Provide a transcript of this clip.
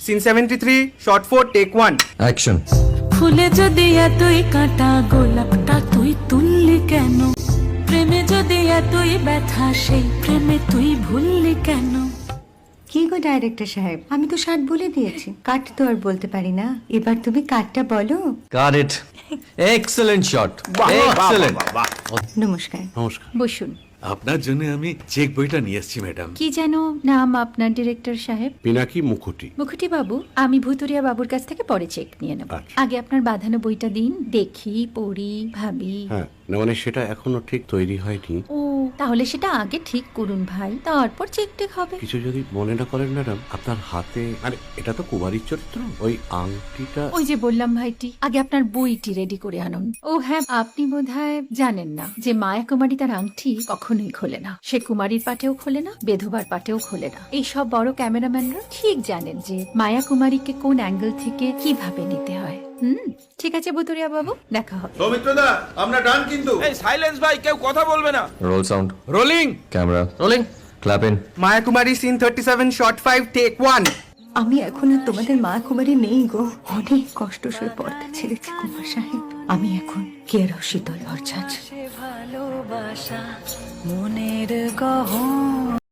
Scene 73 short 4 take 1 action. ফুলে যদি এতই কাঁটা গোলাপটা তুই তুললি কেন? প্রেমে যদি এতই ব্যথা সেই প্রেমে তুই ভুললি কেন? কি গো ডাইরেক্টর সাহেব, আমি তো 60 বলে দিয়েছি, কাট তো আর বলতে পারি না, এবার তুমি কাটটা বলো। Got it. Excellent shot, excellent. নমস্কার, নমস্কার। বসুন। আপনার জন্য আমি চেক বইটা নিয়ে এসেছি ম্যাডাম। কি যেন নাম আপনার ডিরেক্টর সাহেব? পিনাকি মুখোটি। মুখুটি বাবু, আমি ভুতুরিয়া বাবুর কাছ থেকে পরে চেক নিয়ে নেব। আচ্ছা। আগে আপনার বাঁধানো বইটা দিন, দেখি, পড়ি, ভাবি। হ্যাঁ, না মানে সেটা এখনো ঠিক তৈরি হয়নি। ও, তাহলে সেটা আগে ঠিক করুন ভাই, তারপর চেক টেক হবে। কিছু যদি মনে না করেন ম্যাডাম, আপনার হাতে মানে এটা তো কুমারীর চরিত্র, ওই আংটিটা। ওই যে বললাম ভাইটি, আগে আপনার বইটি রেডি করে আনুন। ও হ্যাঁ, আপনি বোধহয় জানেন না যে মায়া কুমারী তার আংটি কখনোই খোলে না। সে কুমারীর পাটেও খোলে না, বেধবার পাটেও খোলে না। এই সব বড় ক্যামেরাম্যানরা ঠিক জানেন যে মায়া কুমারীকে কোন অ্যাঙ্গেল থেকে কিভাবে নিতে হয়। ঠিক আছে ভুতুরিয়া বাবু, দেখা হবে। সৌমিত্রদা, আমরা ডান কিন্তু। এই সাইলেন্স ভাই, কেউ কথা বলবে না। Roll sound, rolling. Camera rolling, clap in. Maya Kumari scene 37 shot 5 take 1 আমি এখন আর তোমাদের মা কুমারী নেই গো, অনেক কষ্ট সয়ে পর্দা ছেড়েছি কুমার সাহেব। আমি এখন কেরো শীতল ভরছাছ। ভালোবাসা মনের গহন।